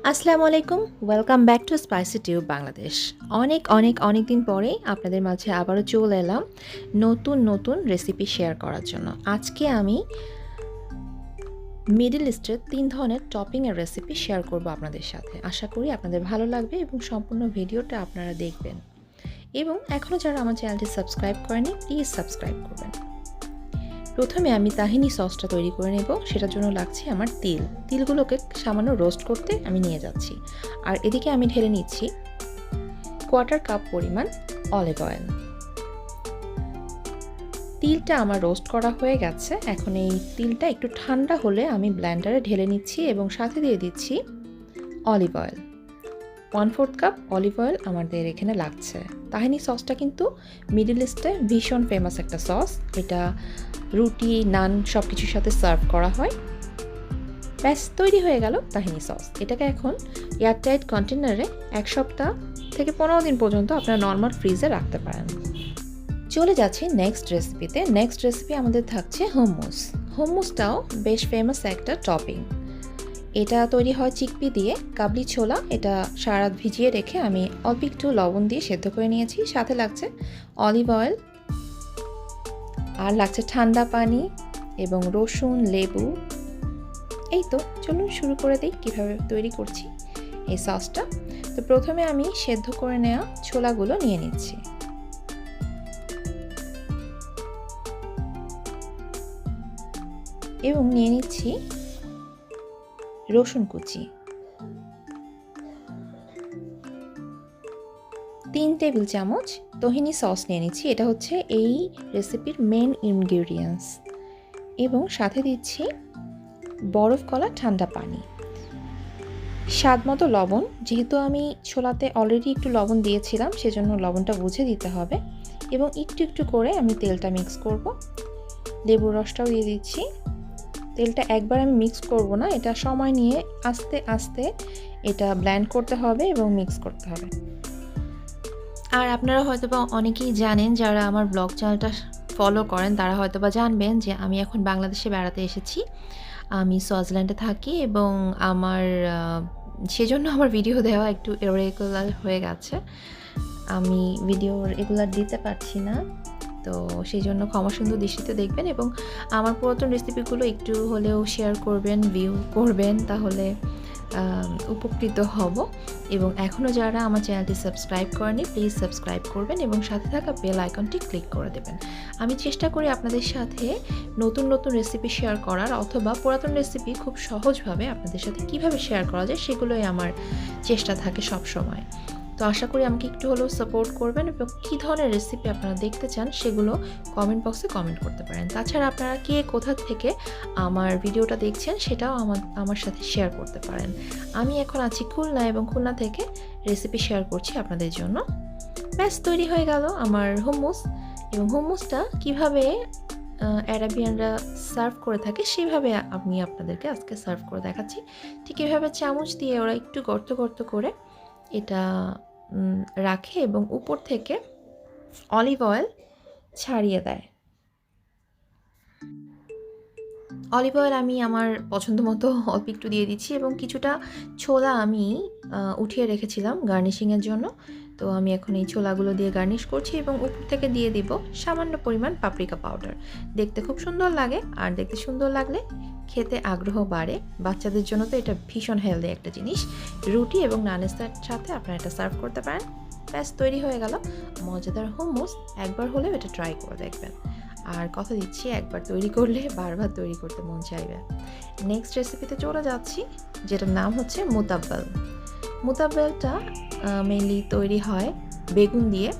আসসালামু আলাইকুম, welcome back to spicy tube Bangladesh. অনেক দিন পরেই আপনাদের মাঝে আবারও চলে এলাম নতুন রেসিপি শেয়ার করার জন্য। আজকে আমি মিডল ইস্টের 3 ধরনের টপিংয়ের রেসিপি শেয়ার করব আপনাদের সাথে। আশা করি আপনাদের ভালো লাগবে এবং সম্পূর্ণ ভিডিওটা আপনারা দেখবেন। এবং এখনও যারা আমার চ্যানেলটি সাবস্ক্রাইব করেনি, প্লিজ সাবস্ক্রাইব করবেন। প্রথমে আমি তাহিনি সসটা তৈরি করে নেব। সেটার জন্য লাগছে আমার তিলগুলোকে সামান্য রোস্ট করতে আমি নিয়ে যাচ্ছি। আর এদিকে আমি ঢেলে নিচ্ছি 1/4 কাপ পরিমাণ অলিভ অয়েল। তিলটা আমার রোস্ট করা হয়ে গেছে। এখন এই তিলটা একটু ঠান্ডা হলে আমি ব্লেন্ডারে ঢেলে নিচ্ছি এবং সাথে দিয়ে দিচ্ছি olive oil. 1/4 cup olive oil আমাদের এখানে লাগছে। তাহিনি সসটা কিন্তু মিডল ইস্টে ভীষণ ফেমাস একটা সস। এটা রুটি, নান সব কিছুর সাথে সার্ভ করা হয়। ব্যাস, তৈরি হয়ে গেল তাহিনি সস। এটাকে এখন এয়ারটাইট কন্টেনারে 1 সপ্তাহ থেকে 15 দিন পর্যন্ত আপনারা নর্মাল ফ্রিজে রাখতে পারেন। চলে যাচ্ছি নেক্সট রেসিপিতে। নেক্সট রেসিপি আমাদের থাকছে হুমুস। হুমুসটাও বেশ ফেমাস একটা টপিং। এটা তৈরি হয় চিকপি দিয়ে। কাবলি ছোলা এটা সারা রাত ভিজিয়ে রেখে আমি অল্প একটু লবণ দিয়ে সেদ্ধ করে নিয়েছি। সাথে লাগছে অলিভ অয়েল, আর লাগছে ঠান্ডা পানি এবং রসুন, লেবু। এই তো, চলুন শুরু করে দিই কীভাবে তৈরি করছি এই সসটা। তো প্রথমে আমি সেদ্ধ করে নেওয়া ছোলাগুলো নিয়ে নিচ্ছি। এবং নিয়ে নিচ্ছি রসুন কুচি, 3 টেবিল চামচ তাহিনি সস নিয়ে নিচ্ছি। এটা হচ্ছে এই রেসিপির মেন ইনগ্রিডিয়েন্টস। এবং সাথে দিচ্ছি বরফ গলা ঠান্ডা পানি, স্বাদ মতো লবণ। যেহেতু আমি ছোলাতে অলরেডি একটু লবণ দিয়েছিলাম, সেজন্য লবণটা বুঝে দিতে হবে। এবং একটু করে আমি তেলটা মিক্স করব। লেবুর রসটাও দিয়ে দিচ্ছি। তেলটা একবার আমি মিক্স করব না, এটা সময় নিয়ে আস্তে আস্তে এটা ব্লেন্ড করতে হবে এবং মিক্স করতে হবে। আর আপনারা হয়তোবা অনেকেই জানেন, যারা আমার ব্লগ চ্যানেলটা ফলো করেন তারা হয়তোবা জানবেন যে আমি এখন বাংলাদেশে বেড়াতে এসেছি। আমি সওয়াজিল্যান্ডে থাকি এবং সেজন্য আমার ভিডিও দেওয়া একটু ইরেগুলার হয়ে গেছে। আমি ভিডিও রেগুলার দিতে পারছি না, তো সেই জন্য ক্ষমা সুন্দর দৃষ্টিতে দেখবেন এবং আমার পুরাতন রেসিপিগুলো একটু হলেও শেয়ার করবেন, ভিউ করবেন, তাহলে উপকৃত হব। এবং এখনও যারা আমার চ্যানেলটি সাবস্ক্রাইব করেনি, প্লিজ সাবস্ক্রাইব করবেন এবং সাথে থাকা বেল আইকনটি ক্লিক করে দেবেন। আমি চেষ্টা করি আপনাদের সাথে নতুন রেসিপি শেয়ার করার, অথবা পুরাতন রেসিপি খুব সহজভাবে আপনাদের সাথে কিভাবে শেয়ার করা যায় সেগুলোই আমার চেষ্টা থাকে সব সময়। তো আশা করি আমাকে একটু হলেও সাপোর্ট করবেন এবং কী ধরনের রেসিপি আপনারা দেখতে চান সেগুলো কমেন্ট বক্সে কমেন্ট করতে পারেন। তাছাড়া আপনারা কে কোথা থেকে আমার ভিডিওটা দেখছেন সেটাও আমার সাথে শেয়ার করতে পারেন। আমি এখন আছি খুলনা এবং খুলনা থেকে রেসিপি শেয়ার করছি আপনাদের জন্য। ব্যাস, তৈরি হয়ে গেল আমার হুমুস। এবং হুমুসটা কীভাবে অ্যারাবিয়ানরা সার্ভ করে থাকে সেভাবে আমি আপনাদেরকে আজকে সার্ভ করে দেখাচ্ছি। ঠিক এভাবে চামচ দিয়ে ওরা একটু গর্ত করে এটা রাখে এবং উপর থেকে অলিভ অয়েল ছাড়িয়ে দেয়। অলিভ অয়েল আমি আমার পছন্দ মতো অল্প একটু দিয়ে দিচ্ছি এবং কিছুটা ছোলা আমি উঠিয়ে রেখেছিলাম গার্নিশিংয়ের জন্য। তো আমি এখন এই ছোলাগুলো দিয়ে গার্নিশ করছি এবং উপর থেকে দিয়ে দিব সামান্য পরিমাণ পাপরিকা পাউডার। দেখতে খুব সুন্দর লাগে, আর দেখতে সুন্দর লাগলে খেতে আগ্রহ বাড়ে। বাচ্চাদের জন্য তো এটা ভীষণ হেলদি একটা জিনিস। রুটি এবং নানের সাথে আপনারা এটা সার্ভ করতে পারেন। ব্যাস, তৈরি হয়ে গেল মজাদার হুমুস। একবার হলেও এটা ট্রাই করে দেখবেন। আর কথা দিচ্ছি, একবার তৈরি করলে বারবার তৈরি করতে মন চাইবে। নেক্সট রেসিপিতে চলে যাচ্ছি, যেটার নাম হচ্ছে মুতাব্বেল। মুতাব্বেলটা মেনলি তৈরি হয় বেগুন দিয়ে।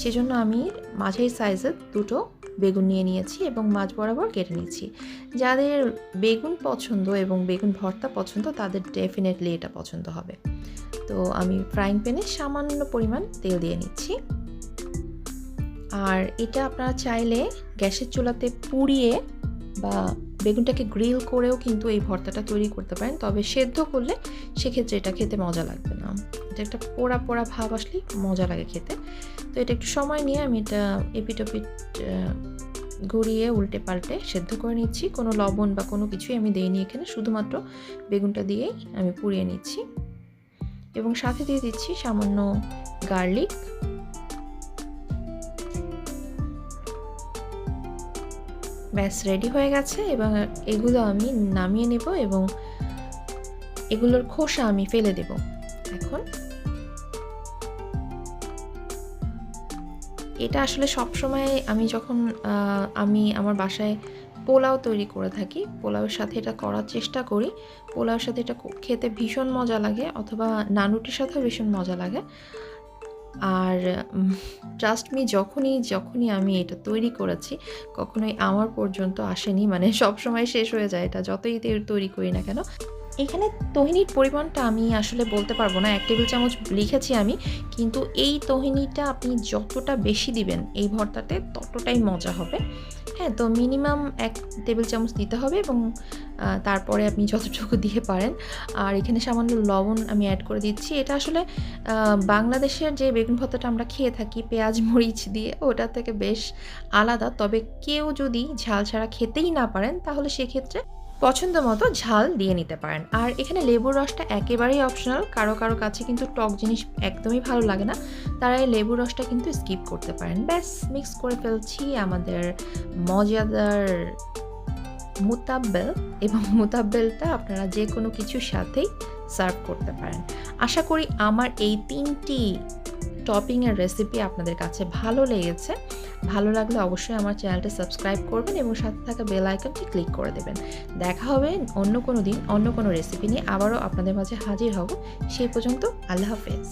সেজন্য আমি মাঝারি সাইজের 2টো বেগুন নিয়ে নিয়েছি এবং মাঝ বরাবর কেটে নিচ্ছি। যাদের বেগুন পছন্দ এবং বেগুন ভর্তা পছন্দ তাদের ডেফিনেটলি এটা পছন্দ হবে। তো আমি ফ্রাইং প্যানে সামান্য পরিমাণ তেল দিয়ে নিচ্ছি। আর এটা আপনারা চাইলে গ্যাসের চুলাতে পুড়িয়ে বা বেগুনটাকে গ্রিল করেও কিন্তু এই ভর্তাটা তৈরি করতে পারেন। তবে সেদ্ধ করলে সেক্ষেত্রে এটা খেতে মজা লাগবে না। এটা একটা পোড়া ভাব আসলেই মজা লাগে খেতে। তো এটা একটু সময় নিয়ে আমি এটা এপিট ওপিট ঘুরিয়ে উল্টে পাল্টে সেদ্ধ করে নিচ্ছি। কোনো লবণ বা কোনো কিছুই আমি দিইনি এখানে, শুধুমাত্র বেগুনটা দিয়েই আমি পুড়িয়ে নিচ্ছি। এবং সাথে দিয়ে দিচ্ছি সামান্য গার্লিক। ব্যাস রেডি হয়ে গেছে এবং এগুলো আমি নামিয়ে নেব এবং এগুলোর খোসা আমি ফেলে দেব। এখন এটা আসলে সবসময় আমি যখন আমি আমার বাসায় পোলাও তৈরি করে থাকি, পোলাওয়ের সাথে এটা করার চেষ্টা করি। পোলাওয়ের সাথে এটা খেতে ভীষণ মজা লাগে, অথবা নানুটির সাথেও ভীষণ মজা লাগে। আর ট্রাস্ট মি, যখনই আমি এটা তৈরি করেছি কখনোই আমার পর্যন্ত আসেনি, মানে সবসময় শেষ হয়ে যায় এটা যতই তৈরি করি না কেন। এখানে তহিনির পরিমাণটা আমি আসলে বলতে পারবো না, 1 টেবিল চামচ লিখেছি আমি, কিন্তু এই তহিনিটা আপনি যতটা বেশি দিবেন এই ভর্তাতে ততটাই মজা হবে। হ্যাঁ, তো মিনিমাম 1 টেবিল চামচ দিতে হবে এবং তারপরে আপনি যতটুকু দিয়ে পারেন। আর এখানে সামান্য লবণ আমি অ্যাড করে দিচ্ছি। এটা আসলে বাংলাদেশের যে বেগুন ভর্তাটা আমরা খেয়ে থাকি পেঁয়াজ মরিচ দিয়ে, ওটা থেকে বেশ আলাদা। তবে কেউ যদি ঝাল ছাড়া খেতেই না পারেন তাহলে সেক্ষেত্রে পছন্দ মতো ঝাল দিয়ে নিতে পারেন। আর এখানে লেবুর রসটা একেবারেই অপশনাল। কারো কাছে কিন্তু টক জিনিস একদমই ভালো লাগে না, তারা এই লেবুর রসটা কিন্তু স্কিপ করতে পারেন। ব্যাস মিক্স করে ফেলছি আমাদের মজাদার মুতাব্বেল, এবং মুতাব্বেলটা আপনারা যে কোনো কিছুর সাথেই সার্ভ করতে পারেন। আশা করি আমার এই 3টি টপিংয়ের রেসিপি আপনাদের কাছে ভালো লেগেছে। ভালো লাগলে অবশ্যই আমার চ্যানেলটা সাবস্ক্রাইব করবেন এবং সাথে থাকা বেল আইকনটি ক্লিক করে দেবেন। দেখা হবে অন্য কোনো দিন অন্য কোনো রেসিপি নিয়ে, আবারও আপনাদের মাঝে হাজির হব। সেই পর্যন্ত আল্লাহ হাফেজ।